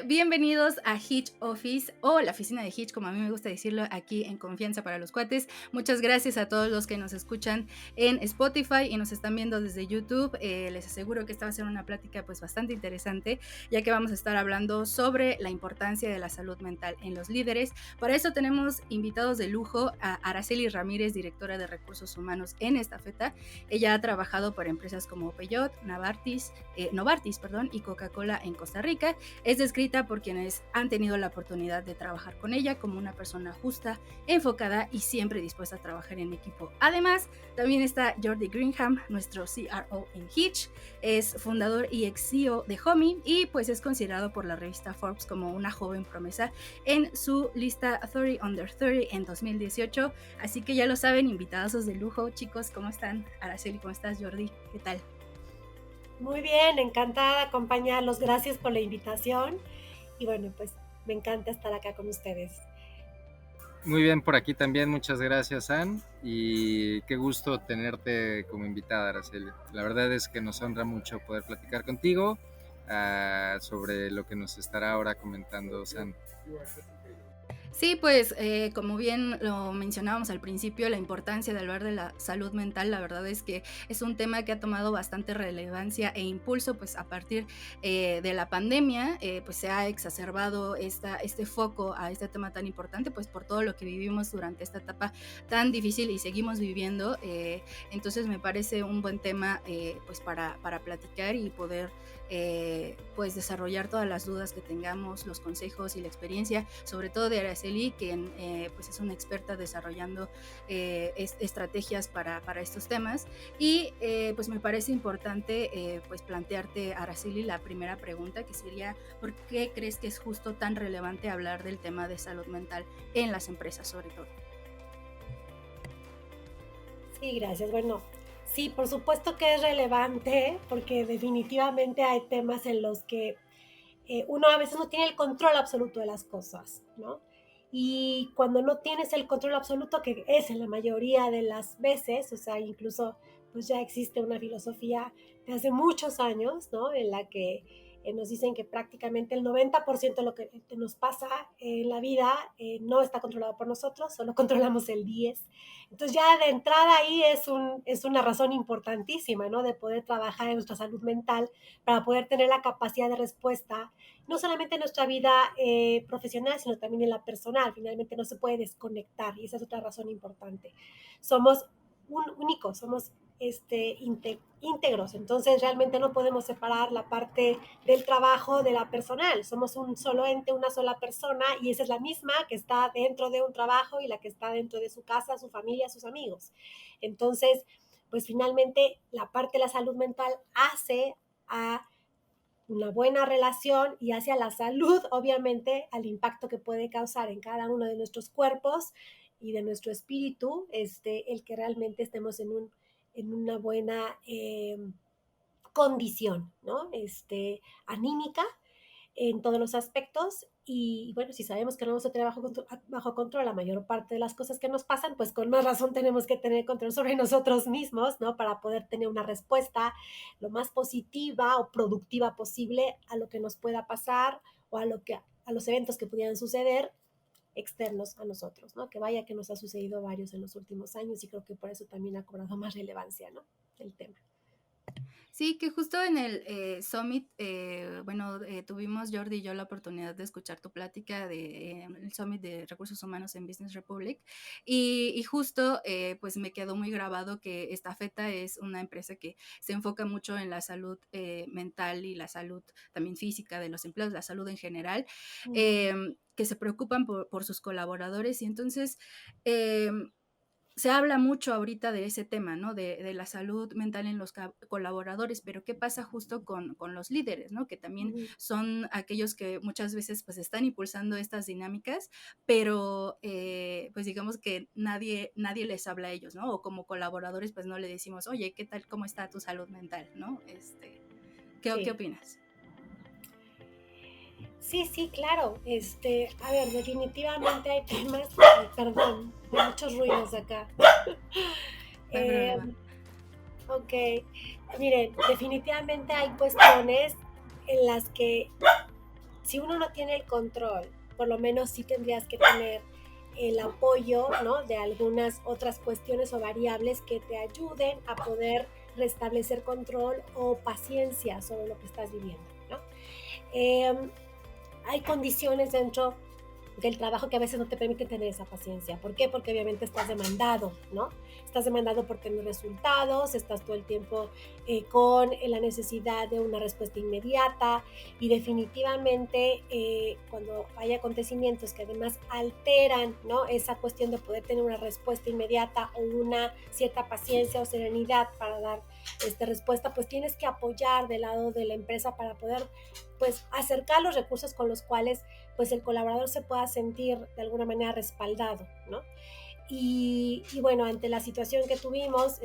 bienvenidos a Hitch Office o la oficina de Hitch, como a mí me gusta decirlo aquí en Confianza para los Cuates. Muchas gracias a todos los que nos escuchan en Spotify y nos están viendo desde YouTube. Les aseguro que esta va a ser una plática pues bastante interesante, ya que vamos a estar hablando sobre la importancia de la salud mental en los líderes. Para eso tenemos invitados de lujo a Araceli Ramírez, directora de Recursos Humanos en Estafeta. Ella ha trabajado para empresas como Peugeot, Novartis, y Coca-Cola en Costa Rica. Es descrita por quienes han tenido la oportunidad de trabajar con ella como una persona justa, enfocada y siempre dispuesta a trabajar en equipo. Además, también está Jordi Greenham, nuestro CRO en Hitch, es fundador y ex CEO de Homey y pues es considerado por la revista Forbes como una joven promesa en su lista 30 Under 30 en 2018. Así que ya lo saben, invitados de lujo. Chicos, ¿cómo están? Araceli, ¿cómo estás? Jordi, ¿qué tal? Muy bien, encantada de acompañarlos. Gracias por la invitación. Y bueno, pues me encanta estar acá con ustedes. Muy bien, por aquí también, muchas gracias, Ann, y qué gusto tenerte como invitada, Araceli. La verdad es que nos honra mucho poder platicar contigo sobre lo que nos estará ahora comentando San. Sí, pues como bien lo mencionábamos al principio, la importancia de hablar de la salud mental, la verdad es que es un tema que ha tomado bastante relevancia e impulso, pues a partir de la pandemia, pues se ha exacerbado este foco a este tema tan importante, pues por todo lo que vivimos durante esta etapa tan difícil y seguimos viviendo. Entonces me parece un buen tema pues para platicar y poder pues desarrollar todas las dudas que tengamos, los consejos y la experiencia, sobre todo de Araceli, que pues es una experta desarrollando estrategias para estos temas. Y pues me parece importante pues plantearte, Araceli, la primera pregunta, que sería: ¿por qué crees que es justo tan relevante hablar del tema de salud mental en las empresas, sobre todo? Sí, gracias. Bueno, sí, por supuesto que es relevante porque definitivamente hay temas en los que uno a veces no tiene el control absoluto de las cosas, ¿no? Y cuando no tienes el control absoluto, que es en la mayoría de las veces, o sea, incluso pues ya existe una filosofía de hace muchos años, ¿no? En la que nos dicen que prácticamente el 90% de lo que nos pasa en la vida no está controlado por nosotros, solo controlamos el 10%. Entonces ya de entrada ahí es una razón importantísima, ¿no? De poder trabajar en nuestra salud mental para poder tener la capacidad de respuesta, no solamente en nuestra vida profesional, sino también en la personal. Finalmente no se puede desconectar y esa es otra razón importante. Somos únicos, somos íntegros, entonces realmente no podemos separar la parte del trabajo de la personal. Somos un solo ente, una sola persona, y esa es la misma que está dentro de un trabajo y la que está dentro de su casa, su familia, sus amigos. Entonces, pues finalmente la parte de la salud mental hace a una buena relación y hacia la salud, obviamente, al impacto que puede causar en cada uno de nuestros cuerpos y de nuestro espíritu, el que realmente estemos en una buena condición, ¿no? Anímica en todos los aspectos. Y bueno, si sabemos que no vamos a tener bajo control la mayor parte de las cosas que nos pasan, pues con más razón tenemos que tener control sobre nosotros mismos, ¿no? Para poder tener una respuesta lo más positiva o productiva posible a lo que nos pueda pasar o a los eventos que pudieran suceder externos a nosotros, ¿no? Que vaya que nos ha sucedido varios en los últimos años y creo que por eso también ha cobrado más relevancia, ¿no? El tema. Sí, que justo en el Summit, bueno, tuvimos Jordi y yo la oportunidad de escuchar tu plática de el Summit de Recursos Humanos en Business Republic y justo pues me quedó muy grabado que Estafeta es una empresa que se enfoca mucho en la salud mental y la salud también física de los empleados, la salud en general, que se preocupan por sus colaboradores y entonces se habla mucho ahorita de ese tema, ¿no? De la salud mental en los colaboradores, pero ¿qué pasa justo con los líderes, ¿no? Que también son aquellos que muchas veces pues están impulsando estas dinámicas, pero pues digamos que nadie les habla a ellos, ¿no? O como colaboradores pues no le decimos, oye, ¿qué tal, cómo está tu salud mental, ¿no? ¿Qué Sí. opinas? Sí, sí, claro. A ver, definitivamente hay temas, perdón, hay muchos ruidos acá. No hay Eh, problema. ok, miren, definitivamente hay cuestiones en las que si uno no tiene el control, por lo menos sí tendrías que tener el apoyo, ¿no?, de algunas otras cuestiones o variables que te ayuden a poder restablecer control o paciencia sobre lo que estás viviendo, ¿no? Eh, Hay condiciones dentro del trabajo que a veces no te permiten tener esa paciencia. ¿Por qué? Porque obviamente estás demandado, ¿no? Estás demandado por tener resultados, estás todo el tiempo con la necesidad de una respuesta inmediata y definitivamente cuando hay acontecimientos que además alteran, ¿no?, esa cuestión de poder tener una respuesta inmediata o una cierta paciencia o serenidad para dar respuesta, pues tienes que apoyar del lado de la empresa para poder pues acercar los recursos con los cuales pues el colaborador se pueda sentir de alguna manera respaldado, ¿no? Y bueno, ante la situación que tuvimos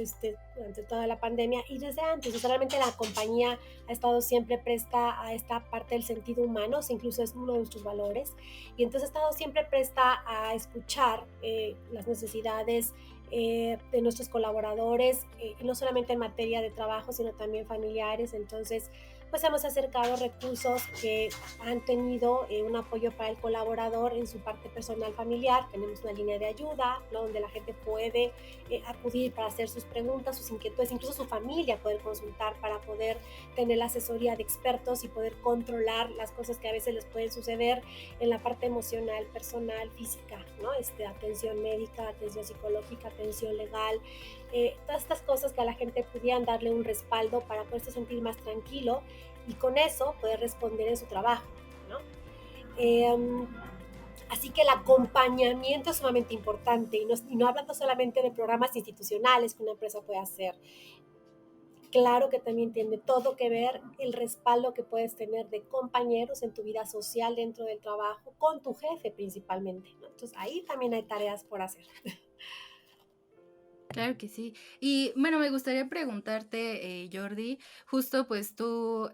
durante toda la pandemia y desde antes, o sea, realmente la compañía ha estado siempre presta a esta parte del sentido humano, o sea, incluso es uno de nuestros valores, y entonces ha estado siempre presta a escuchar las necesidades de nuestros colaboradores, no solamente en materia de trabajo, sino también familiares. Entonces, pues hemos acercado recursos que han tenido un apoyo para el colaborador en su parte personal familiar. Tenemos una línea de ayuda, ¿no?, donde la gente puede acudir para hacer sus preguntas, sus inquietudes, incluso su familia poder consultar para poder tener la asesoría de expertos y poder controlar las cosas que a veces les pueden suceder en la parte emocional, personal, física, ¿no? Atención médica, atención psicológica, atención legal, todas estas cosas que a la gente pudieran darle un respaldo para poderse sentir más tranquilo y con eso poder responder en su trabajo, ¿no? Así que el acompañamiento es sumamente importante y no hablando solamente de programas institucionales que una empresa puede hacer. Claro que también tiene todo que ver el respaldo que puedes tener de compañeros en tu vida social dentro del trabajo, con tu jefe principalmente, ¿no? Entonces ahí también hay tareas por hacer. Claro que sí. Y bueno, me gustaría preguntarte, Jordi, justo pues tú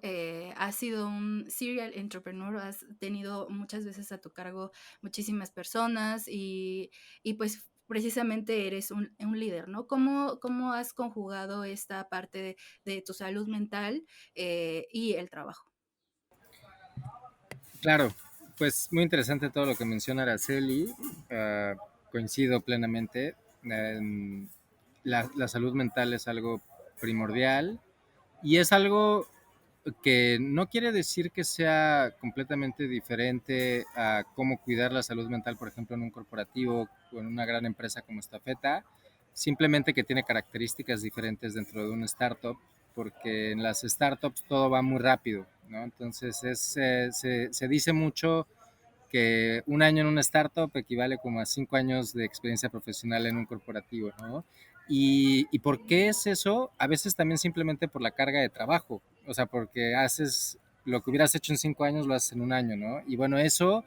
has sido un serial entrepreneur, has tenido muchas veces a tu cargo muchísimas personas y pues precisamente eres un líder, ¿no? ¿Cómo has conjugado esta parte de tu salud mental y el trabajo? Claro, pues muy interesante todo lo que menciona Araceli. Coincido plenamente. La salud mental es algo primordial y es algo que no quiere decir que sea completamente diferente a cómo cuidar la salud mental, por ejemplo, en un corporativo o en una gran empresa como Estafeta, simplemente que tiene características diferentes dentro de una startup, porque en las startups todo va muy rápido, ¿no? Entonces se dice mucho que un año en una startup equivale como a 5 años de experiencia profesional en un corporativo, ¿no? ¿Y por qué es eso? A veces también simplemente por la carga de trabajo, o sea, porque haces lo que hubieras hecho en 5 años, lo haces en un año, ¿no? Y bueno, eso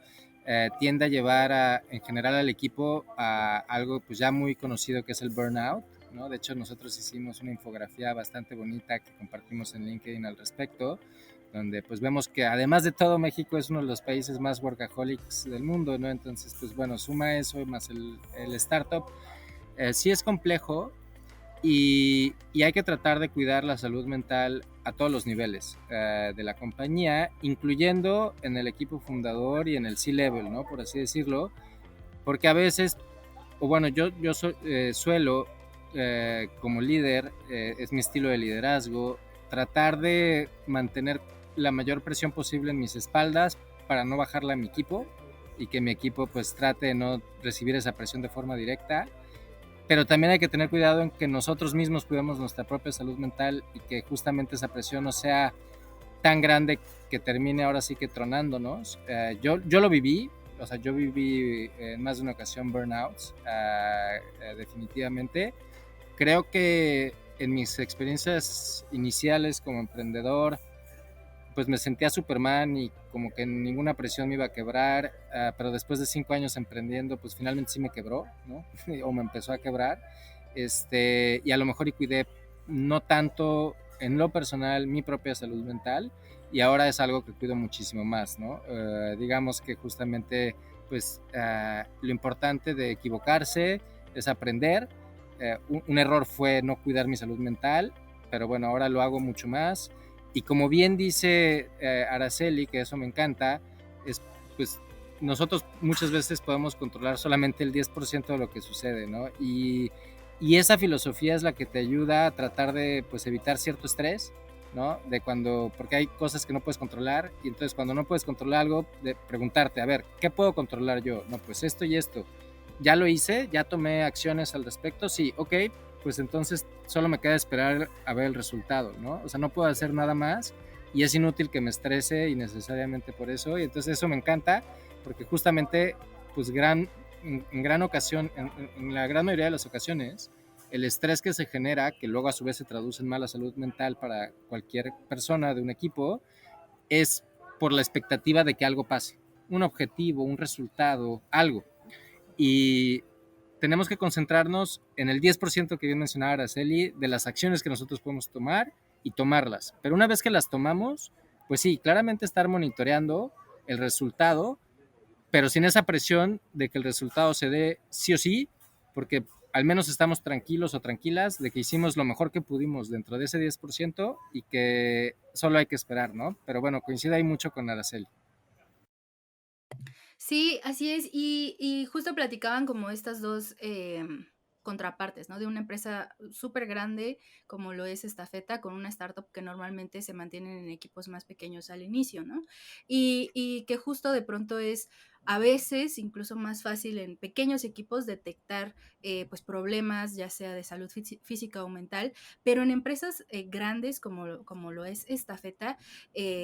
tiende a llevar en general al equipo a algo pues ya muy conocido que es el burnout, ¿no? De hecho, nosotros hicimos una infografía bastante bonita que compartimos en LinkedIn al respecto, donde pues vemos que además de todo México es uno de los países más workaholics del mundo, ¿no? Entonces, pues bueno, suma eso más el startup. Sí es complejo y hay que tratar de cuidar la salud mental a todos los niveles de la compañía, incluyendo en el equipo fundador y en el C-level, ¿no? Por así decirlo, porque a veces, o bueno, suelo, como líder, es mi estilo de liderazgo, tratar de mantener la mayor presión posible en mis espaldas para no bajarla a mi equipo y que mi equipo pues trate de no recibir esa presión de forma directa, pero también hay que tener cuidado en que nosotros mismos cuidemos nuestra propia salud mental y que justamente esa presión no sea tan grande que termine ahora sí que tronándonos. Yo lo viví, o sea, yo viví en más de una ocasión burnouts, definitivamente. Creo que en mis experiencias iniciales como emprendedor, pues me sentía Superman y como que ninguna presión me iba a quebrar, pero después de 5 años emprendiendo, pues finalmente sí me quebró, ¿no? O me empezó a quebrar, y a lo mejor y cuidé no tanto en lo personal mi propia salud mental, y ahora es algo que cuido muchísimo más, ¿no? Digamos que justamente, pues, lo importante de equivocarse es aprender. Un error fue no cuidar mi salud mental, pero bueno, ahora lo hago mucho más. Y como bien dice Araceli, que eso me encanta, es, pues, nosotros muchas veces podemos controlar solamente el 10% de lo que sucede, ¿no? Y esa filosofía es la que te ayuda a tratar de, pues, evitar cierto estrés, ¿no? De cuando, porque hay cosas que no puedes controlar, y entonces cuando no puedes controlar algo, de preguntarte, a ver, ¿qué puedo controlar yo? No, pues esto y esto. ¿Ya lo hice? ¿Ya tomé acciones al respecto? Sí, ok, pues entonces solo me queda esperar a ver el resultado, ¿no? O sea, no puedo hacer nada más y es inútil que me estrese innecesariamente por eso, y entonces eso me encanta, porque justamente, pues en gran ocasión, en la gran mayoría de las ocasiones, el estrés que se genera, que luego a su vez se traduce en mala salud mental para cualquier persona de un equipo, es por la expectativa de que algo pase, un objetivo, un resultado, algo. Y tenemos que concentrarnos en el 10% que bien mencionaba Araceli, de las acciones que nosotros podemos tomar y tomarlas. Pero una vez que las tomamos, pues sí, claramente estar monitoreando el resultado, pero sin esa presión de que el resultado se dé sí o sí, porque al menos estamos tranquilos o tranquilas de que hicimos lo mejor que pudimos dentro de ese 10% y que solo hay que esperar, ¿no? Pero bueno, coincide ahí mucho con Araceli. Sí, así es. Y justo platicaban como estas 2 contrapartes, ¿no? De una empresa súper grande, como lo es Estafeta, con una startup que normalmente se mantienen en equipos más pequeños al inicio, ¿no? Y que justo de pronto es, a veces, incluso más fácil en pequeños equipos detectar, pues, problemas, ya sea de salud física o mental, pero en empresas, grandes como lo es Estafeta,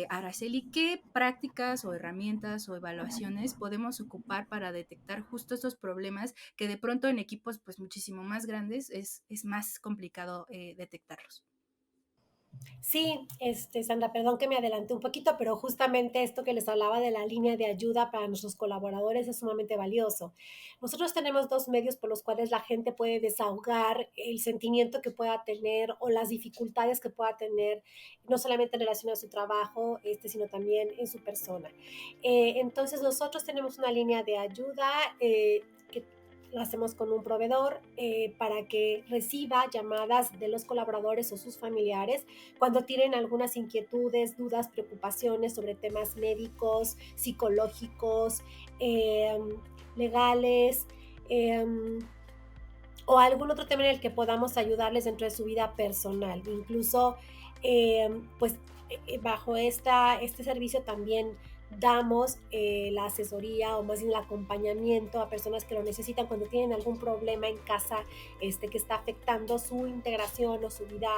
Araceli, ¿qué prácticas o herramientas o evaluaciones podemos ocupar para detectar justo esos problemas que de pronto en equipos pues muchísimo más grandes es más complicado detectarlos? Sí, Sandra, perdón que me adelanté un poquito, pero justamente esto que les hablaba de la línea de ayuda para nuestros colaboradores es sumamente valioso. Nosotros tenemos dos medios por los cuales la gente puede desahogar el sentimiento que pueda tener o las dificultades que pueda tener, no solamente en relación a su trabajo, sino también en su persona. Entonces, nosotros tenemos una línea de ayuda que lo hacemos con un proveedor para que reciba llamadas de los colaboradores o sus familiares cuando tienen algunas inquietudes, dudas, preocupaciones sobre temas médicos, psicológicos, eh, legales, eh, o algún otro tema en el que podamos ayudarles dentro de su vida personal. Incluso, pues, bajo este servicio también damos la asesoría o más bien el acompañamiento a personas que lo necesitan cuando tienen algún problema en casa que está afectando su integración o su vida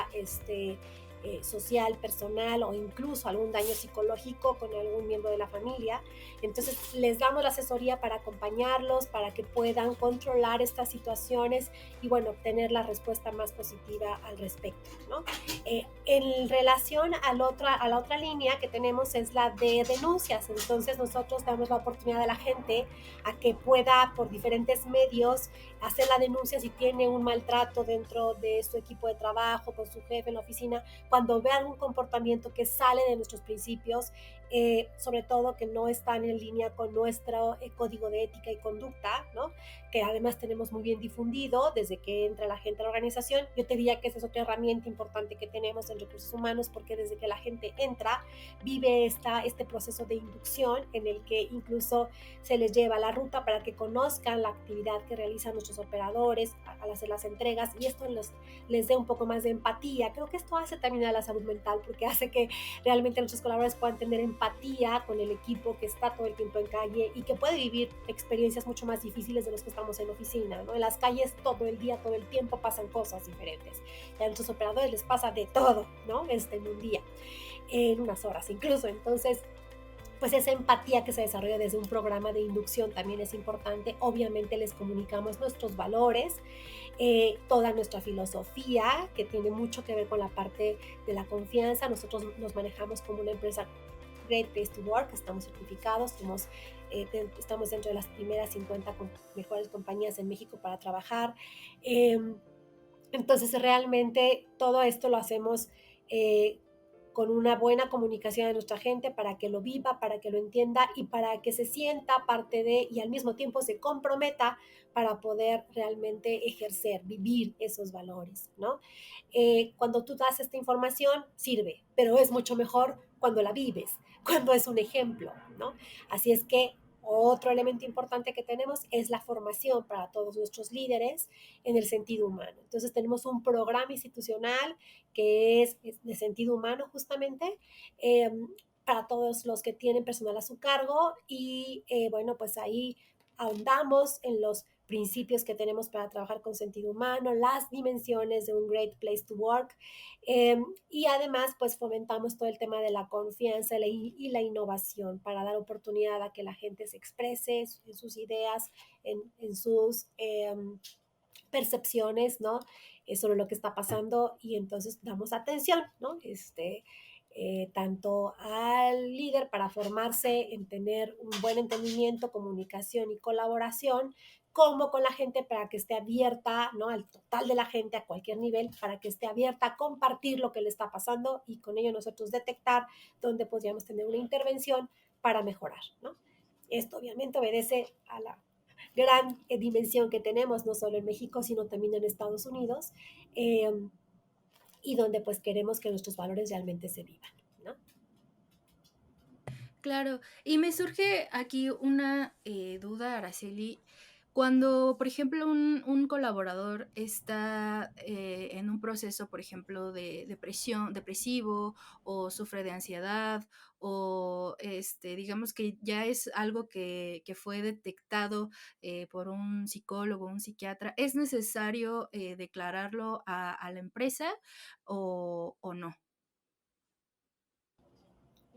social, personal o incluso algún daño psicológico con algún miembro de la familia. Entonces les damos la asesoría para acompañarlos, para que puedan controlar estas situaciones y bueno, obtener la respuesta más positiva al respecto, ¿no? En relación a la otra línea que tenemos es la de denuncias. Entonces nosotros damos la oportunidad a la gente a que pueda por diferentes medios hacer la denuncia si tiene un maltrato dentro de su equipo de trabajo, con su jefe en la oficina, cuando ve algún comportamiento que sale de nuestros principios, sobre todo que no están en línea con nuestro código de ética y conducta, ¿no? Que además tenemos muy bien difundido desde que entra la gente a la organización. Yo te diría que esa es otra herramienta importante que tenemos en recursos humanos, porque desde que la gente entra, vive este proceso de inducción en el que incluso se les lleva la ruta para que conozcan la actividad que realizan nuestros operadores al hacer las entregas, y esto les dé un poco más de empatía. Creo que esto hace también a la salud mental, porque hace que realmente nuestros colaboradores puedan tener empatía con el equipo que está todo el tiempo en calle y que puede vivir experiencias mucho más difíciles de los que estamos en oficina, ¿no? En las calles todo el día, todo el tiempo pasan cosas diferentes. Y a nuestros operadores les pasa de todo, ¿no? En un día, en unas horas incluso. Entonces, pues esa empatía que se desarrolla desde un programa de inducción también es importante. Obviamente les comunicamos nuestros valores, toda nuestra filosofía, que tiene mucho que ver con la parte de la confianza. Nosotros nos manejamos como una empresa Great Place to Work, estamos certificados, estamos dentro de las primeras 50 mejores compañías en México para trabajar. Entonces, realmente todo esto lo hacemos con una buena comunicación de nuestra gente para que lo viva, para que lo entienda y para que se sienta parte de y al mismo tiempo se comprometa para poder realmente ejercer, vivir esos valores, ¿no? Cuando tú das esta información, sirve, pero es mucho mejor cuando la vives, cuando es un ejemplo, ¿no? Así es que otro elemento importante que tenemos es la formación para todos nuestros líderes en el sentido humano. Entonces tenemos un programa institucional que es de sentido humano justamente, eh, para todos los que tienen personal a su cargo y bueno, pues ahí ahondamos en los principios que tenemos para trabajar con sentido humano, las dimensiones de un great place to work, y además pues fomentamos todo el tema de la confianza y la innovación para dar oportunidad a que la gente se exprese en sus ideas, en sus percepciones, ¿no? Sobre lo que está pasando y entonces damos atención, ¿no? Tanto al líder para formarse en tener un buen entendimiento, comunicación y colaboración, como con la gente para que esté abierta, ¿no? Al total de la gente a cualquier nivel, para que esté abierta a compartir lo que le está pasando y con ello nosotros detectar dónde podríamos tener una intervención para mejorar, ¿no? Esto obviamente obedece a la gran dimensión que tenemos, no solo en México, sino también en Estados Unidos, eh, y donde pues queremos que nuestros valores realmente se vivan, ¿no? Claro, y me surge aquí una duda, Araceli. Cuando, por ejemplo, un colaborador está en un proceso, por ejemplo, de depresión, depresivo, o sufre de ansiedad, o digamos que ya es algo que fue detectado por un psicólogo, un psiquiatra, ¿es necesario declararlo a la empresa o no?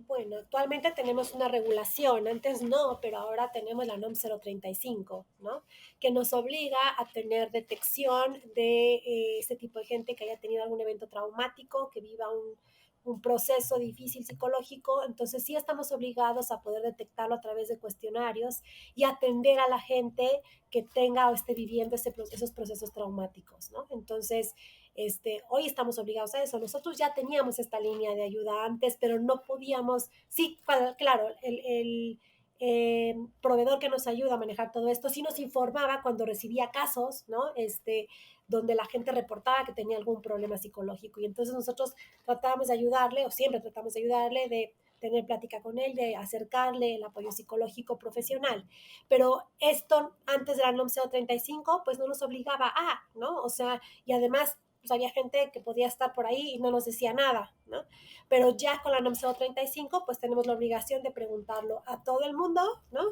Bueno, actualmente tenemos una regulación, antes no, pero ahora tenemos la NOM 035, ¿no? Que nos obliga a tener detección de este tipo de gente que haya tenido algún evento traumático, que viva un proceso difícil psicológico. Entonces sí estamos obligados a poder detectarlo a través de cuestionarios y atender a la gente que tenga o esté viviendo esos procesos traumáticos, ¿no? Entonces, hoy estamos obligados a eso. Nosotros ya teníamos esta línea de ayuda antes, pero no podíamos, sí, claro, el proveedor que nos ayuda a manejar todo esto sí nos informaba cuando recibía casos, ¿no? Donde la gente reportaba que tenía algún problema psicológico y entonces nosotros tratábamos de ayudarle, o siempre tratamos de ayudarle, de tener plática con él, de acercarle el apoyo psicológico profesional. Pero esto antes de la NOM 035, pues no nos obligaba a, ¿no? O sea, y además pues había gente que podía estar por ahí y no nos decía nada, ¿no? Pero ya con la NOM 035, pues tenemos la obligación de preguntarlo a todo el mundo, ¿no?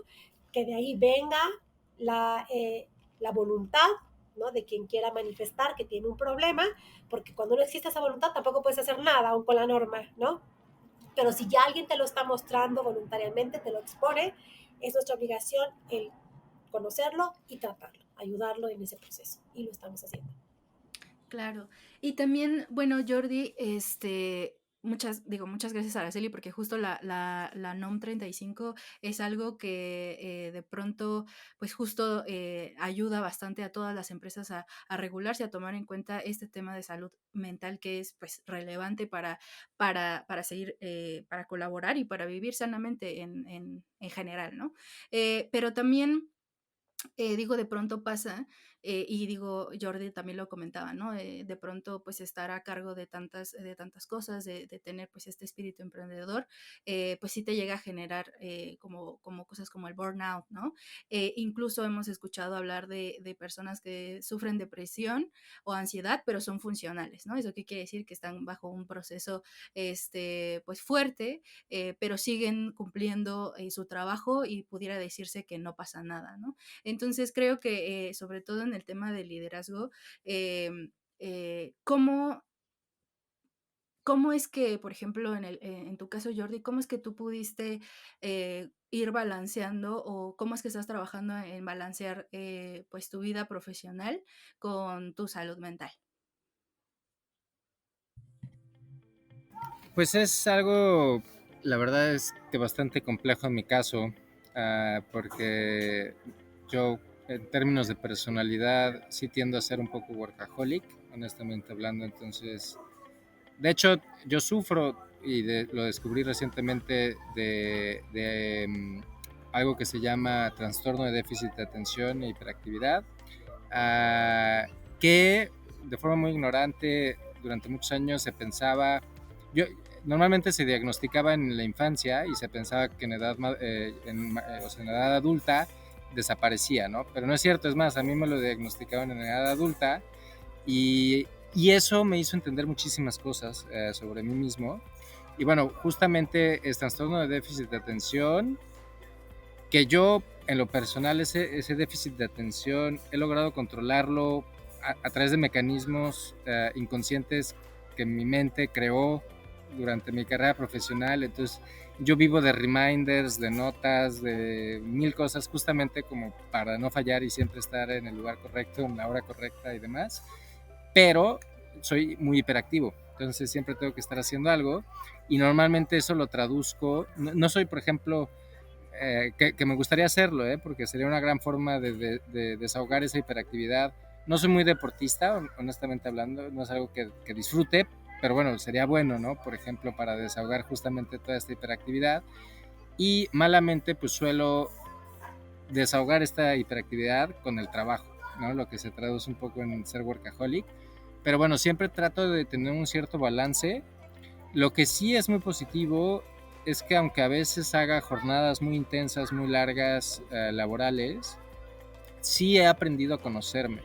Que de ahí venga la voluntad, ¿no? De quien quiera manifestar que tiene un problema, porque cuando no existe esa voluntad tampoco puedes hacer nada, aún con la norma, ¿no? Pero si ya alguien te lo está mostrando voluntariamente, te lo expone, es nuestra obligación el conocerlo y tratarlo, ayudarlo en ese proceso. Y lo estamos haciendo. Claro. Y también, bueno, Jordi, muchas gracias a Araceli, porque justo la NOM 35 es algo que de pronto, pues justo ayuda bastante a todas las empresas a regularse, a tomar en cuenta este tema de salud mental que es pues relevante para seguir, para colaborar y para vivir sanamente en general, ¿no? Pero también digo, de pronto pasa, y digo, Jordi también lo comentaba, ¿no? De pronto, pues estar a cargo de tantas cosas, de tener pues este espíritu emprendedor, pues sí te llega a generar como cosas como el burnout, ¿no? Incluso hemos escuchado hablar de personas que sufren depresión o ansiedad, pero son funcionales, ¿no? ¿Eso qué quiere decir? Que están bajo un proceso, pues fuerte, pero siguen cumpliendo su trabajo y pudiera decirse que no pasa nada, ¿no? Entonces creo que sobre todo en el tema del liderazgo, eh, ¿cómo, ¿cómo es que, por ejemplo, en tu caso, Jordi, cómo es que tú pudiste ir balanceando o cómo es que estás trabajando en balancear pues tu vida profesional con tu salud mental? Pues es algo, la verdad es que bastante complejo en mi caso, porque yo en términos de personalidad sí tiendo a ser un poco workaholic, honestamente hablando, entonces, de hecho yo sufro y lo descubrí recientemente de algo que se llama trastorno de déficit de atención e hiperactividad, que de forma muy ignorante durante muchos años se pensaba, yo normalmente se diagnosticaba en la infancia y se pensaba que en edad, o sea, en edad adulta desaparecía, ¿no? Pero no es cierto, es más, a mí me lo diagnosticaban en edad adulta y eso me hizo entender muchísimas cosas sobre mí mismo. Y bueno, justamente el trastorno de déficit de atención, que yo en lo personal ese déficit de atención he logrado controlarlo a través de mecanismos inconscientes que mi mente creó durante mi carrera profesional. Entonces yo vivo de reminders, de notas, de mil cosas, justamente como para no fallar y siempre estar en el lugar correcto, en la hora correcta y demás. Pero soy muy hiperactivo, entonces siempre tengo que estar haciendo algo y normalmente eso lo traduzco. No soy, por ejemplo, que me gustaría hacerlo, porque sería una gran forma de desahogar esa hiperactividad. No soy muy deportista, honestamente hablando, no es algo que disfrute, pero bueno, sería bueno, ¿no? Por ejemplo, para desahogar justamente toda esta hiperactividad. Y malamente, pues suelo desahogar esta hiperactividad con el trabajo, ¿no? Lo que se traduce un poco en ser workaholic. Pero bueno, siempre trato de tener un cierto balance. Lo que sí es muy positivo es que aunque a veces haga jornadas muy intensas, muy largas, laborales, sí he aprendido a conocerme.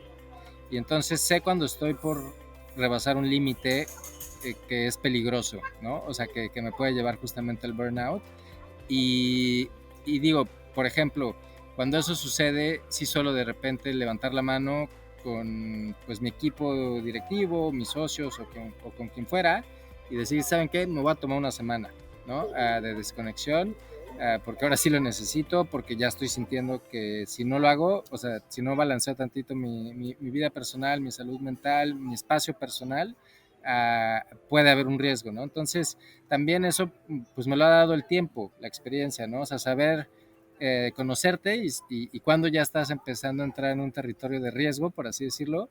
Y entonces sé cuando estoy por rebasar un límite que es peligroso, ¿no? O sea, que me puede llevar justamente al burnout. Y, y digo, por ejemplo, cuando eso sucede, sí suelo de repente levantar la mano con pues mi equipo directivo, mis socios o con quien fuera y decir, ¿saben qué? Me voy a tomar una semana, ¿no? De desconexión, porque ahora sí lo necesito, porque ya estoy sintiendo que si no lo hago, o sea, si no balanceo tantito mi vida personal, mi salud mental, mi espacio personal, puede haber un riesgo, ¿no? Entonces, también eso, pues me lo ha dado el tiempo, la experiencia, ¿no? O sea, saber conocerte y cuando ya estás empezando a entrar en un territorio de riesgo, por así decirlo,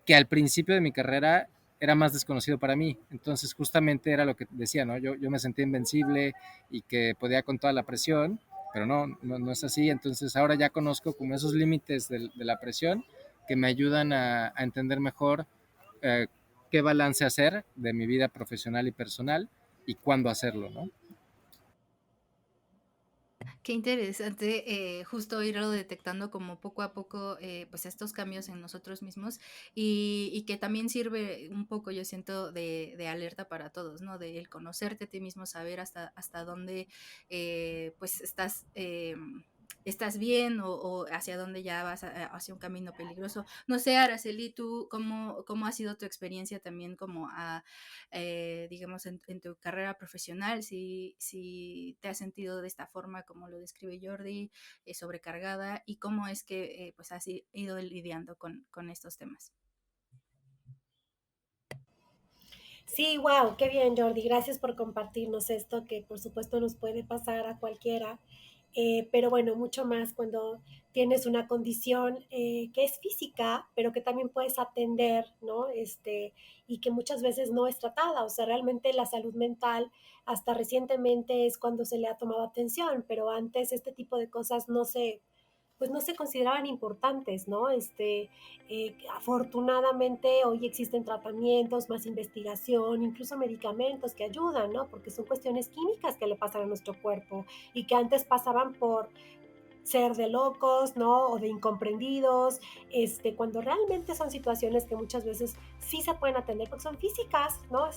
que al principio de mi carrera era más desconocido para mí. Entonces, justamente era lo que decía, ¿no? Yo me sentía invencible y que podía con toda la presión, pero no es así. Entonces, ahora ya conozco como esos límites de la presión que me ayudan a entender mejor eh, qué balance hacer de mi vida profesional y personal y cuándo hacerlo, ¿no? Qué interesante, justo irlo detectando como poco a poco, pues estos cambios en nosotros mismos y que también sirve un poco, yo siento, de alerta para todos, ¿no? De el conocerte a ti mismo, saber hasta dónde, pues estás bien o hacia dónde ya vas hacia un camino peligroso. No sé, Araceli, tú, ¿cómo ha sido tu experiencia también como digamos, en tu carrera profesional, si te has sentido de esta forma, como lo describe Jordi, sobrecargada, y cómo es que pues has ido lidiando con estos temas? Sí, wow, qué bien, Jordi. Gracias por compartirnos esto que por supuesto nos puede pasar a cualquiera, pero bueno, mucho más cuando tienes una condición que es física, pero que también puedes atender, ¿no? Y que muchas veces no es tratada. O sea, realmente la salud mental hasta recientemente es cuando se le ha tomado atención, pero antes este tipo de cosas pues no se consideraban importantes, ¿no? Afortunadamente hoy existen tratamientos, más investigación, incluso medicamentos que ayudan, ¿no? Porque son cuestiones químicas que le pasan a nuestro cuerpo y que antes pasaban por ser de locos, ¿no? O de incomprendidos, cuando realmente son situaciones que muchas veces sí se pueden atender porque son físicas, ¿no?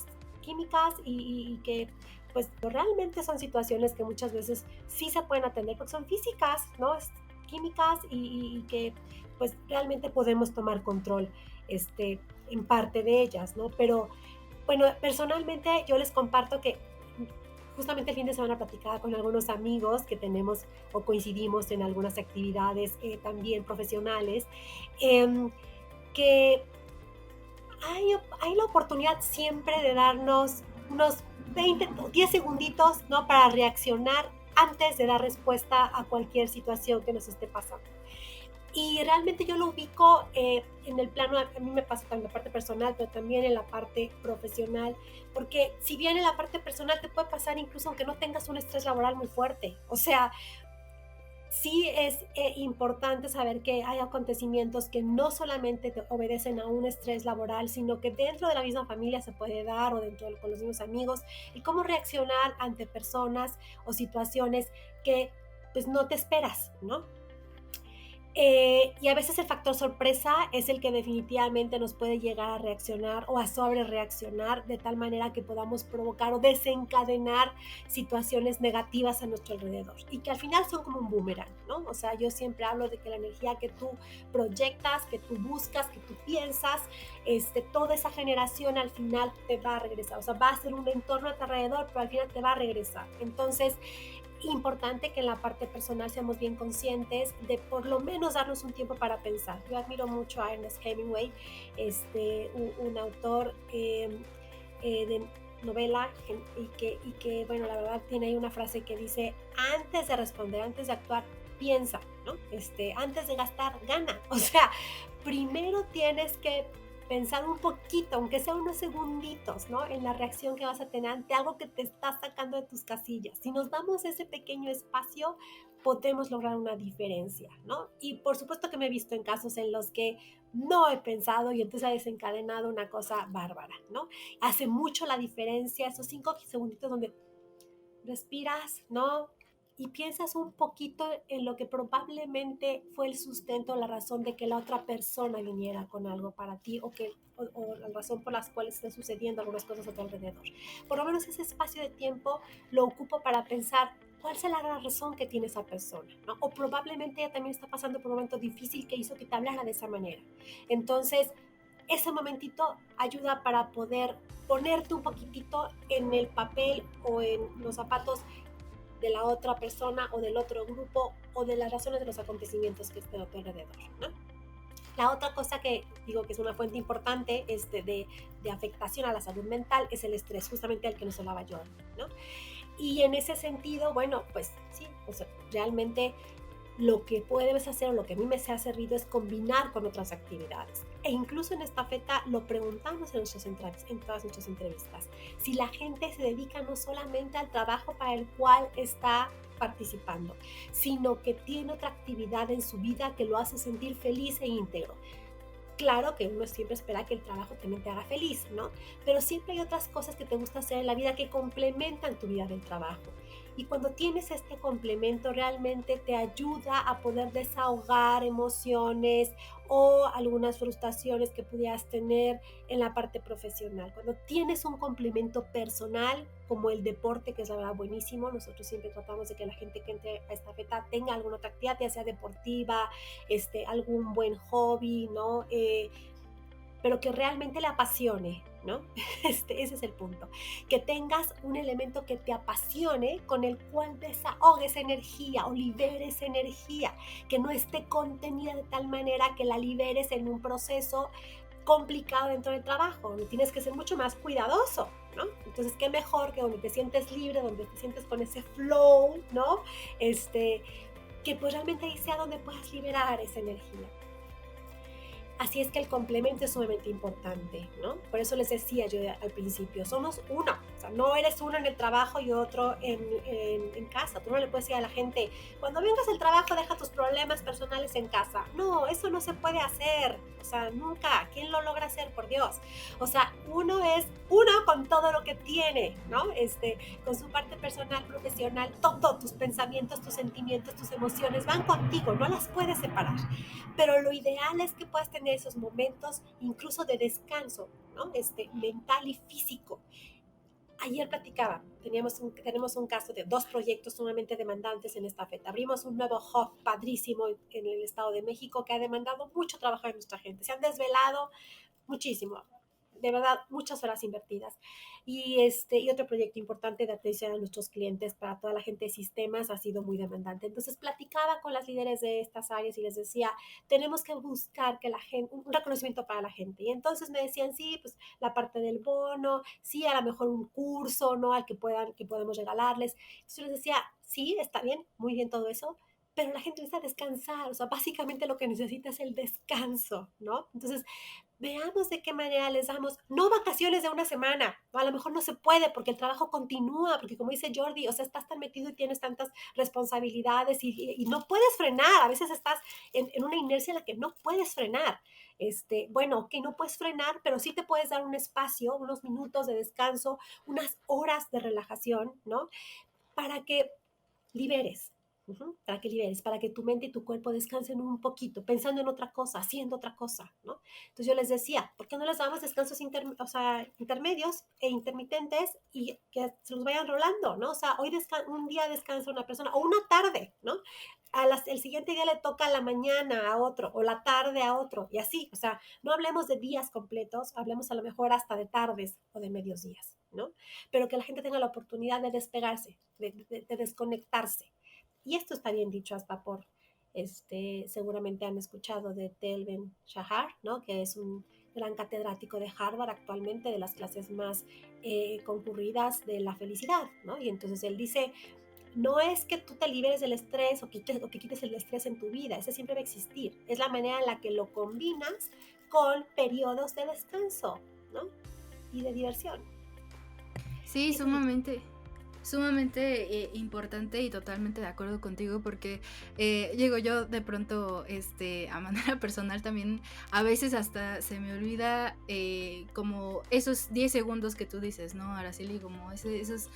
Químicas y que pues realmente son situaciones que muchas veces sí se pueden atender porque son físicas, ¿no? Químicas y que pues realmente podemos tomar control en parte de ellas, ¿no? Pero bueno, personalmente yo les comparto que justamente el fin de semana platicaba con algunos amigos que tenemos o coincidimos en algunas actividades también profesionales, eh, que hay la oportunidad siempre de darnos unos 20 o 10 segunditos, ¿no? Para reaccionar antes de dar respuesta a cualquier situación que nos esté pasando. Y realmente yo lo ubico en el plano, a mí me pasa en la parte personal, pero también en la parte profesional, porque si bien en la parte personal te puede pasar incluso aunque no tengas un estrés laboral muy fuerte, o sea, sí es importante saber que hay acontecimientos que no solamente obedecen a un estrés laboral, sino que dentro de la misma familia se puede dar o con los mismos amigos, y cómo reaccionar ante personas o situaciones que pues no te esperas, ¿no? Y a veces el factor sorpresa es el que definitivamente nos puede llegar a reaccionar o a sobre reaccionar de tal manera que podamos provocar o desencadenar situaciones negativas a nuestro alrededor y que al final son como un boomerang, ¿no? O sea, yo siempre hablo de que la energía que tú proyectas, que tú buscas, que tú piensas, toda esa generación al final te va a regresar, o sea, va a ser un entorno a tu alrededor, pero al final te va a regresar. Entonces, importante que en la parte personal seamos bien conscientes de por lo menos darnos un tiempo para pensar. Yo admiro mucho a Ernest Hemingway, un autor de novela bueno, la verdad tiene ahí una frase que dice, antes de responder, antes de actuar, piensa, ¿no? Antes de gastar, gana. O sea, primero tienes que pensar un poquito, aunque sea unos segunditos, ¿no? En la reacción que vas a tener ante algo que te está sacando de tus casillas. Si nos damos ese pequeño espacio, podemos lograr una diferencia, ¿no? Y por supuesto que me he visto en casos en los que no he pensado y entonces ha desencadenado una cosa bárbara, ¿no? Hace mucho la diferencia esos 5 segunditos donde respiras, ¿no? Y piensas un poquito en lo que probablemente fue el sustento, la razón de que la otra persona viniera con algo para ti o la razón por las cuales están sucediendo algunas cosas a tu alrededor. Por lo menos ese espacio de tiempo lo ocupo para pensar cuál será la razón que tiene esa persona, ¿no? O probablemente ella también está pasando por un momento difícil que hizo que te hablara de esa manera. Entonces, ese momentito ayuda para poder ponerte un poquitito en el papel o en los zapatos de la otra persona o del otro grupo o de las razones de los acontecimientos que estén a tu alrededor, ¿no? La otra cosa que digo que es una fuente importante de afectación a la salud mental es el estrés, justamente el que nos hablaba yo, ¿no? Y en ese sentido, bueno, pues sí, o sea, realmente lo que puedes hacer o lo que a mí me ha servido es combinar con otras actividades. E incluso en esta feta lo preguntamos en todas nuestras entrevistas. Si la gente se dedica no solamente al trabajo para el cual está participando, sino que tiene otra actividad en su vida que lo hace sentir feliz e íntegro. Claro que uno siempre espera que el trabajo también te haga feliz, ¿no? Pero siempre hay otras cosas que te gusta hacer en la vida que complementan tu vida del trabajo. Y cuando tienes este complemento, realmente te ayuda a poder desahogar emociones o algunas frustraciones que pudieras tener en la parte profesional. Cuando tienes un complemento personal, como el deporte, que es la verdad buenísimo, nosotros siempre tratamos de que la gente que entre a esta feta tenga alguna otra actividad, ya sea deportiva, algún buen hobby, ¿no? Pero que realmente le apasione, ¿no? Ese es el punto. Que tengas un elemento que te apasione, con el cual desahogues energía o liberes energía, que no esté contenida de tal manera que la liberes en un proceso complicado dentro del trabajo, donde tienes que ser mucho más cuidadoso, ¿no? Entonces, qué mejor que donde te sientes libre, donde te sientes con ese flow, ¿no? Que pues realmente ahí sea donde puedas liberar esa energía. Así es que el complemento es sumamente importante, ¿no? Por eso les decía yo al principio, somos uno, o sea, no eres uno en el trabajo y otro en casa. Tú no le puedes decir a la gente, cuando vengas del trabajo deja tus problemas personales en casa. No, eso no se puede hacer, o sea, nunca. ¿Quién lo logra hacer, por Dios? O sea, uno es uno con todo lo que tiene, ¿no? Con su parte personal, profesional, todo, tus pensamientos, tus sentimientos, tus emociones van contigo, no las puedes separar. Pero lo ideal es que puedas tener esos momentos incluso de descanso, ¿no? Mental y físico. Ayer platicaba, tenemos un caso de 2 proyectos sumamente demandantes en esta feta. Abrimos un nuevo hub padrísimo en el Estado de México que ha demandado mucho trabajo de nuestra gente. Se han desvelado muchísimo, de verdad, muchas horas invertidas. Y otro proyecto importante de atención a nuestros clientes para toda la gente de sistemas ha sido muy demandante. Entonces platicaba con las líderes de estas áreas y les decía, tenemos que buscar que la gente, un reconocimiento para la gente. Y entonces me decían, sí, pues la parte del bono, sí, a lo mejor un curso, ¿no? Al que podemos regalarles. Entonces yo les decía, sí, está bien, muy bien todo eso, pero la gente necesita descansar, o sea, básicamente lo que necesita es el descanso, ¿no? Entonces, veamos de qué manera les damos, no vacaciones de una semana, a lo mejor no se puede porque el trabajo continúa, porque como dice Jordi, o sea, estás tan metido y tienes tantas responsabilidades y no puedes frenar, a veces estás en una inercia en la que no puedes frenar. Bueno, que no puedes frenar, pero sí te puedes dar un espacio, unos minutos de descanso, unas horas de relajación, ¿no? Para que liberes, para que liberes, para que tu mente y tu cuerpo descansen un poquito, pensando en otra cosa, haciendo otra cosa, ¿no? Entonces yo les decía, ¿por qué no les damos descansos o sea, intermedios e intermitentes y que se los vayan rolando, ¿no? O sea, hoy un día descansa una persona o una tarde, ¿no? El siguiente día le toca a la mañana a otro o la tarde a otro y así, o sea, no hablemos de días completos, hablemos a lo mejor hasta de tardes o de medios días, ¿no? Pero que la gente tenga la oportunidad de despegarse, de desconectarse. Y esto está bien dicho hasta por, seguramente han escuchado de Tal Ben Shahar, ¿no? Que es un gran catedrático de Harvard actualmente, de las clases más concurridas de la felicidad, ¿no? Y entonces él dice, no es que tú te liberes del estrés o que quites el estrés en tu vida, ese siempre va a existir, es la manera en la que lo combinas con periodos de descanso, ¿no? Y de diversión. Sí, sumamente. Sumamente importante y totalmente de acuerdo contigo porque llego yo de pronto a manera personal también a veces hasta se me olvida como esos 10 segundos que tú dices, ¿no, Araceli? Como eso es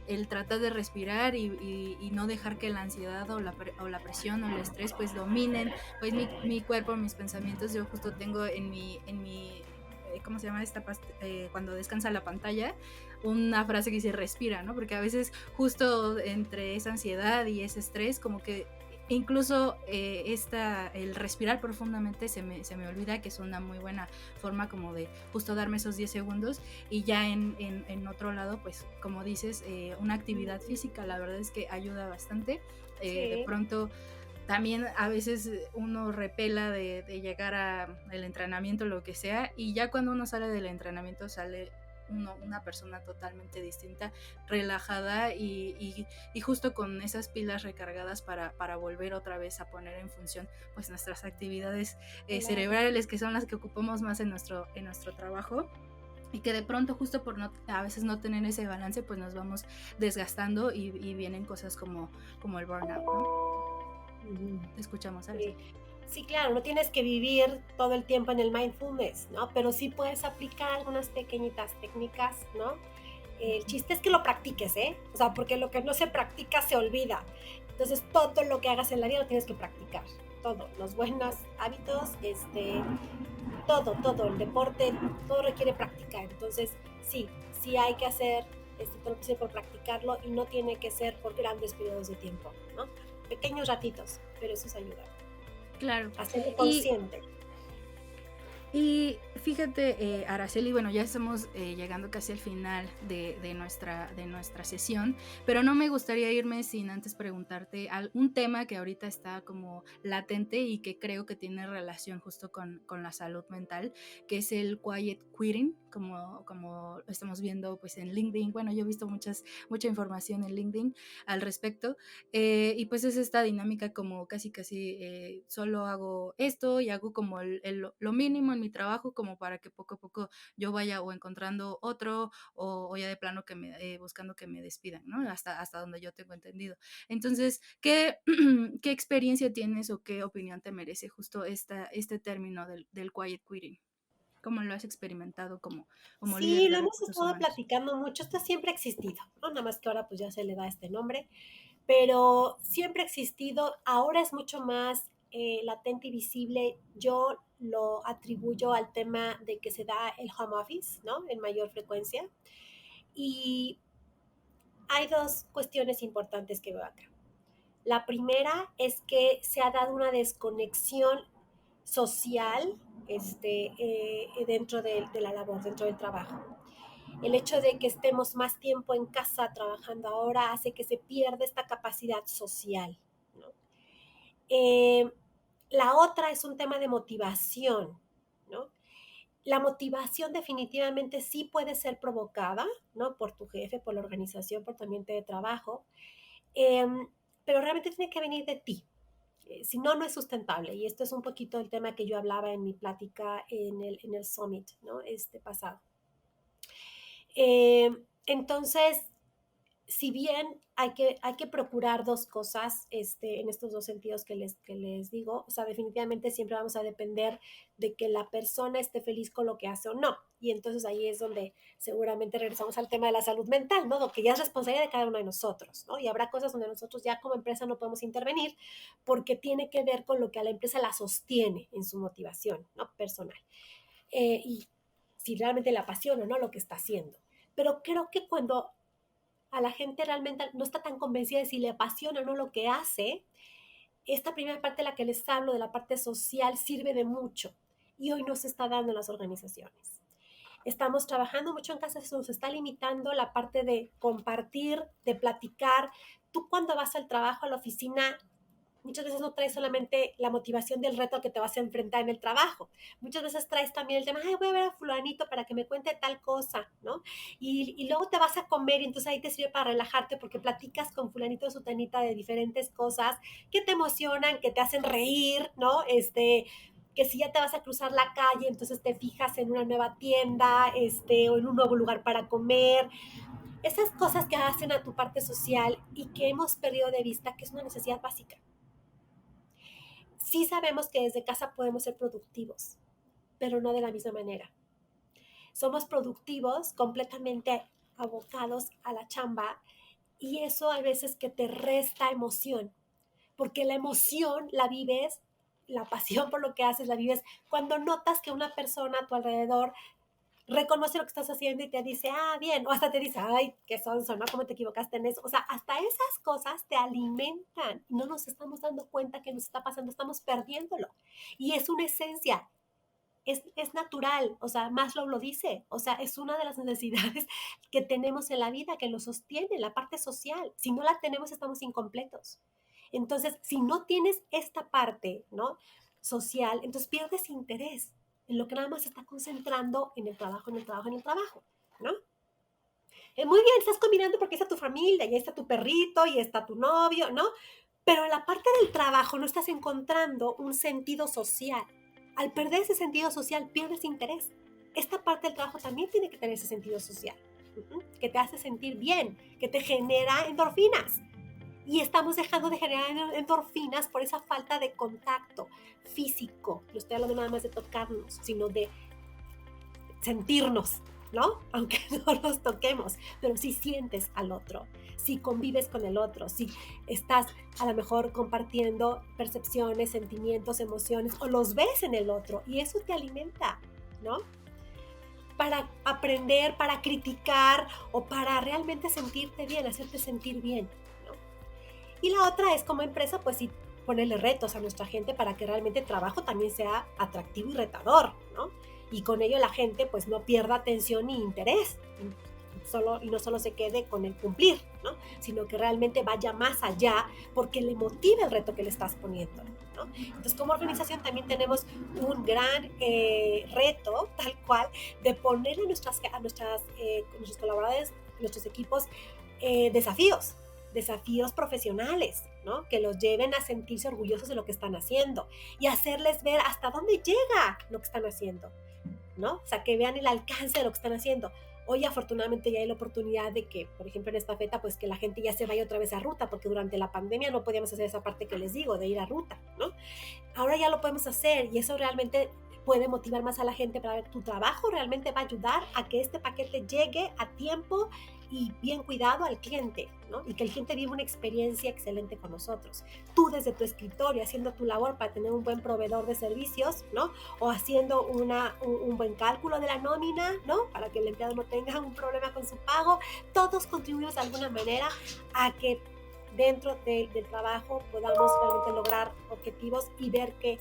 el tratar de respirar y no dejar que la ansiedad o la presión o el estrés pues dominen pues mi cuerpo, mis pensamientos. Yo justo tengo en mi ¿cómo se llama esta cuando descansa la pantalla? Una frase que dice respira, ¿no? Porque a veces justo entre esa ansiedad y ese estrés, como que incluso el respirar profundamente se me olvida, que es una muy buena forma como de justo darme esos 10 segundos y ya en otro lado, pues como dices, una actividad física, la verdad es que ayuda bastante. Sí. De pronto también a veces uno repela de llegar al entrenamiento, lo que sea, y ya cuando uno sale del entrenamiento sale una persona totalmente distinta, relajada y justo con esas pilas recargadas para volver otra vez a poner en función pues nuestras actividades cerebrales, que son las que ocupamos más en nuestro trabajo. Y que de pronto justo por a veces no tener ese balance pues nos vamos desgastando y vienen cosas como el burnout, ¿no? Te escuchamos, Alex. Sí. Sí, claro, no tienes que vivir todo el tiempo en el mindfulness, ¿no? Pero sí puedes aplicar algunas pequeñitas técnicas, ¿no? El chiste es que lo practiques, ¿eh? O sea, porque lo que no se practica se olvida. Entonces, todo lo que hagas en la vida lo tienes que practicar. Todo, los buenos hábitos, todo, el deporte, todo requiere práctica. Entonces, sí hay que hacer todo lo posible por practicarlo y no tiene que ser por grandes periodos de tiempo, ¿no? Pequeños ratitos, pero eso es ayuda. Claro. Hacerlo consciente. Y fíjate, Araceli, bueno, ya estamos llegando casi al final de nuestra sesión, pero no me gustaría irme sin antes preguntarte un tema que ahorita está como latente y que creo que tiene relación justo con la salud mental, que es el quiet quitting, como lo estamos viendo pues en LinkedIn. Bueno, yo he visto mucha información en LinkedIn al respecto, y pues es esta dinámica como casi solo hago esto y hago como lo mínimo en mi trabajo como para que poco a poco yo vaya o encontrando otro o ya de plano buscando que me despidan, ¿no? Hasta donde yo tengo entendido. Entonces, ¿qué experiencia tienes o qué opinión te merece justo este término del quiet quitting? ¿Cómo lo has experimentado como líder Sí, de lo hemos recursos estado humanos? platicando mucho, esto siempre ha existido, ¿no? Nada más que ahora pues ya se le da este nombre, pero siempre ha existido, ahora es mucho más latente y visible. Yo lo atribuyo al tema de que se da el home office, ¿no? En mayor frecuencia. Y hay dos cuestiones importantes que veo acá. La primera es que se ha dado una desconexión social dentro de la labor, dentro del trabajo. El hecho de que estemos más tiempo en casa trabajando ahora hace que se pierda esta capacidad social, ¿no? La otra es un tema de motivación, ¿no? La motivación definitivamente sí puede ser provocada, ¿no? Por tu jefe, por la organización, por tu ambiente de trabajo, eh, pero realmente tiene que venir de ti. Si no, no es sustentable. Y esto es un poquito el tema que yo hablaba en mi plática en el Summit, ¿no? Pasado. Entonces, si bien hay que procurar dos cosas en estos dos sentidos que les digo, o sea, definitivamente siempre vamos a depender de que la persona esté feliz con lo que hace o no. Y entonces ahí es donde seguramente regresamos al tema de la salud mental, ¿no? Lo que ya es responsabilidad de cada uno de nosotros, ¿no? Y habrá cosas donde nosotros ya como empresa no podemos intervenir porque tiene que ver con lo que a la empresa la sostiene en su motivación, ¿no? Personal. Y si realmente le apasiona, ¿no? Lo que está haciendo. Pero creo que cuando a la gente realmente no está tan convencida de si le apasiona o no lo que hace, esta primera parte de la que les hablo, de la parte social, sirve de mucho. Y hoy no se está dando en las organizaciones. Estamos trabajando mucho en casa, se nos está limitando la parte de compartir, de platicar. Tú cuando vas al trabajo, a la oficina, muchas veces no traes solamente la motivación del reto al que te vas a enfrentar en el trabajo. Muchas veces traes también el tema, ay, voy a ver a fulanito para que me cuente tal cosa, ¿no? Y luego te vas a comer y entonces ahí te sirve para relajarte porque platicas con fulanito o sutanita de diferentes cosas que te emocionan, que te hacen reír, ¿no? Que si ya te vas a cruzar la calle, entonces te fijas en una nueva tienda, o en un nuevo lugar para comer. Esas cosas que hacen a tu parte social y que hemos perdido de vista que es una necesidad básica. Sí sabemos que desde casa podemos ser productivos, pero no de la misma manera. Somos productivos completamente abocados a la chamba y eso a veces que te resta emoción, porque la emoción la vives, la pasión por lo que haces la vives cuando notas que una persona a tu alrededor reconoce lo que estás haciendo y te dice, ah, bien, o hasta te dice, ay, qué sonso, ¿no? ¿Cómo te equivocaste en eso? O sea, hasta esas cosas te alimentan y no nos estamos dando cuenta que nos está pasando, estamos perdiéndolo. Y es una esencia, es natural, o sea, Maslow lo dice, o sea, es una de las necesidades que tenemos en la vida, que lo sostiene, la parte social. Si no la tenemos, estamos incompletos. Entonces, si no tienes esta parte, ¿no? Social, entonces pierdes interés en lo que nada más se está concentrando en el trabajo, en el trabajo, en el trabajo, ¿no? Muy bien, estás combinando porque está tu familia, y está tu perrito, y está tu novio, ¿no? Pero en la parte del trabajo no estás encontrando un sentido social. Al perder ese sentido social, pierdes interés. Esta parte del trabajo también tiene que tener ese sentido social, que te hace sentir bien, que te genera endorfinas. Y estamos dejando de generar endorfinas por esa falta de contacto físico. No estoy hablando nada más de tocarnos, sino de sentirnos, ¿no? Aunque no nos toquemos, pero si sientes al otro, si convives con el otro, si estás a lo mejor compartiendo percepciones, sentimientos, emociones, o los ves en el otro, y eso te alimenta, ¿no? Para aprender, para criticar o para realmente sentirte bien, hacerte sentir bien, ¿no? Y la otra es como empresa, pues sí, ponerle retos a nuestra gente para que realmente el trabajo también sea atractivo y retador, ¿no? Y con ello la gente pues no pierda atención ni interés y no solo se quede con el cumplir, ¿no? Sino que realmente vaya más allá porque le motive el reto que le estás poniendo, ¿no? Entonces como organización también tenemos un gran reto tal cual de ponerle a nuestros colaboradores, nuestros equipos desafíos profesionales, ¿no? Que los lleven a sentirse orgullosos de lo que están haciendo y hacerles ver hasta dónde llega lo que están haciendo, ¿no? O sea, que vean el alcance de lo que están haciendo. Hoy afortunadamente ya hay la oportunidad de que, por ejemplo, en esta feta, pues que la gente ya se vaya otra vez a ruta, porque durante la pandemia no podíamos hacer esa parte que les digo, de ir a ruta, ¿no? Ahora ya lo podemos hacer y eso realmente puede motivar más a la gente para ver tu trabajo realmente va a ayudar a que este paquete llegue a tiempo y bien cuidado al cliente, ¿no? Y que el cliente viva una experiencia excelente con nosotros. Tú desde tu escritorio haciendo tu labor para tener un buen proveedor de servicios, ¿no? O haciendo un buen cálculo de la nómina, ¿no? Para que el empleado no tenga un problema con su pago. Todos contribuimos de alguna manera a que dentro del trabajo podamos realmente lograr objetivos y ver que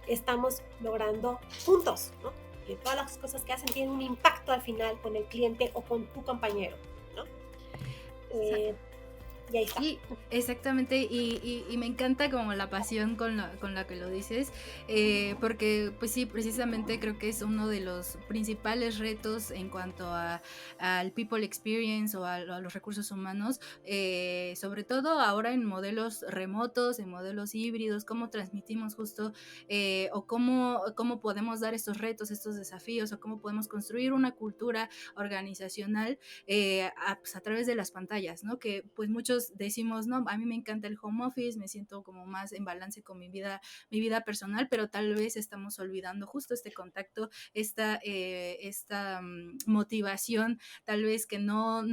estamos logrando juntos, ¿no? Que todas las cosas que hacen tienen un impacto al final con el cliente o con tu compañero, ¿no? Y ahí está. Sí, exactamente, y me encanta como la pasión con la que lo dices, porque pues sí, precisamente creo que es uno de los principales retos en cuanto al people experience o a los recursos humanos, sobre todo ahora en modelos remotos, en modelos híbridos, cómo transmitimos justo, o cómo podemos dar estos retos, estos desafíos, o cómo podemos construir una cultura organizacional pues a través de las pantallas, ¿no? Que pues muchos decimos, no, a mí me encanta el home office, me siento como más en balance con mi vida personal, pero tal vez estamos olvidando justo este contacto, esta motivación, tal vez que no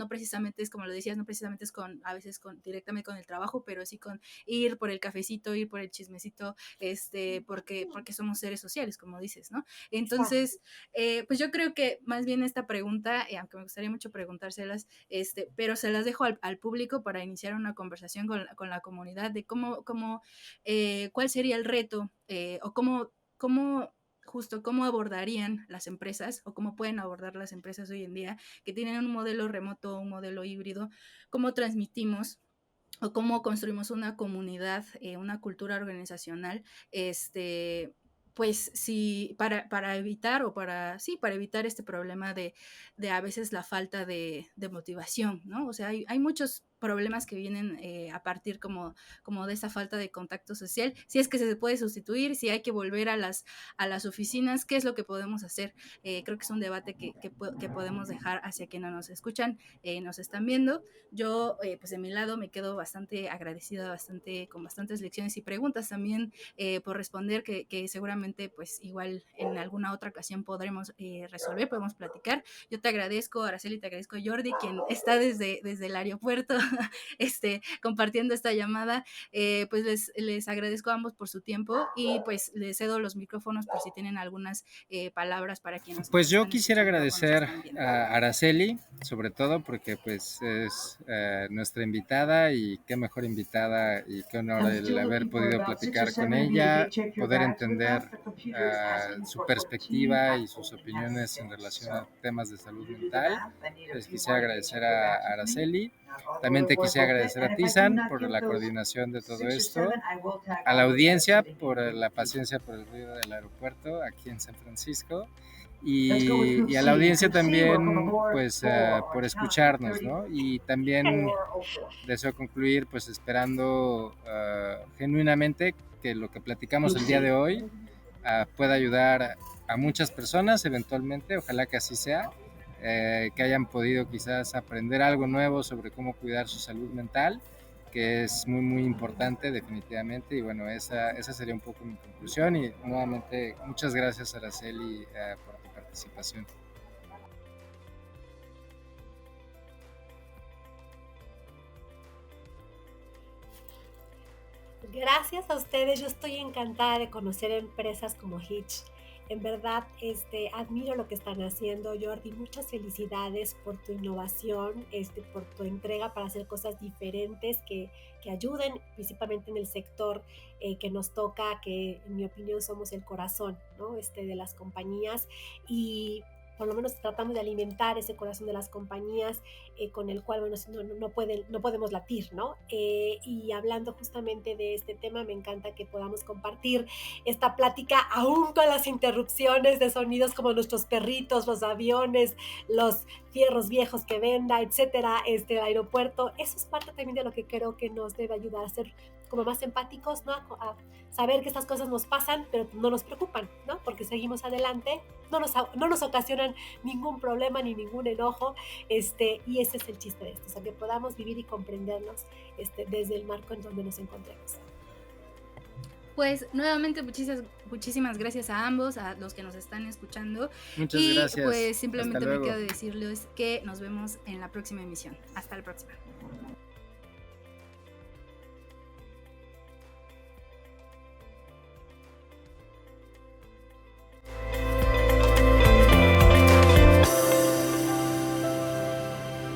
precisamente es como lo decías, no precisamente es a veces directamente con el trabajo, pero sí con ir por el cafecito, ir por el chismecito, porque somos seres sociales, como dices, ¿no? Entonces, pues yo creo que más bien esta pregunta, aunque me gustaría mucho preguntárselas, pero se las dejo al público para iniciar una conversación con la comunidad de cuál sería el reto, o justo cómo abordarían las empresas o cómo pueden abordar las empresas hoy en día que tienen un modelo remoto, un modelo híbrido, cómo transmitimos o cómo construimos una comunidad, una cultura organizacional, pues sí, para evitar para evitar este problema de a veces la falta de motivación, ¿no? O sea, hay muchos problemas que vienen a partir como de esa falta de contacto social, si es que se puede sustituir, si hay que volver a las oficinas, ¿qué es lo que podemos hacer? Creo que es un debate que podemos dejar hacia quienes nos escuchan, nos están viendo. Yo, pues de mi lado, me quedo bastante agradecida, con bastantes lecciones y preguntas también por responder, que seguramente, pues igual en alguna otra ocasión podremos resolver, podemos platicar. Yo te agradezco, Araceli, te agradezco, Jordi, quien está desde el aeropuerto compartiendo esta llamada. Pues les agradezco a ambos por su tiempo y pues les cedo los micrófonos por si tienen algunas palabras para quienes pues yo quisiera agradecer a Araceli, sobre todo porque pues es nuestra invitada, y qué mejor invitada y qué honor el haber podido platicar con ella, poder entender su perspectiva y sus opiniones en relación a temas de salud mental. Les quisiera agradecer a Araceli. También te quisiera agradecer a ti, San, por la coordinación de todo esto, a la audiencia por la paciencia por el ruido del aeropuerto aquí en San Francisco, y a la audiencia también, pues, por escucharnos, ¿no? Y también deseo concluir, pues, esperando genuinamente que lo que platicamos el día de hoy pueda ayudar a muchas personas eventualmente, ojalá que así sea, que hayan podido quizás aprender algo nuevo sobre cómo cuidar su salud mental, que es muy muy importante definitivamente. Y bueno, esa sería un poco mi conclusión, y nuevamente muchas gracias, Araceli, por tu participación. Gracias a ustedes, yo estoy encantada de conocer empresas como Hitch. En verdad, admiro lo que están haciendo, Jordi. Muchas felicidades por tu innovación, por tu entrega para hacer cosas diferentes que ayuden, principalmente en el sector que nos toca, que en mi opinión somos el corazón, ¿no? De las compañías, y por lo menos tratamos de alimentar ese corazón de las compañías, con el cual, bueno, no podemos latir, ¿no? Y hablando justamente de este tema, me encanta que podamos compartir esta plática aún con las interrupciones de sonidos como nuestros perritos, los aviones, los fierros viejos que venda, etcétera, el aeropuerto. Eso es parte también de lo que creo que nos debe ayudar a ser como más empáticos, ¿no? A saber que estas cosas nos pasan, pero no nos preocupan, ¿no? Porque seguimos adelante, no nos ocasionan ningún problema ni ningún enojo, y ese es el chiste de esto, o sea, que podamos vivir y comprendernos desde el marco en donde nos encontremos. Pues nuevamente muchísimas gracias a ambos, a los que nos están escuchando. Muchas gracias. Pues simplemente me quedo decirles que nos vemos en la próxima emisión. Hasta la próxima.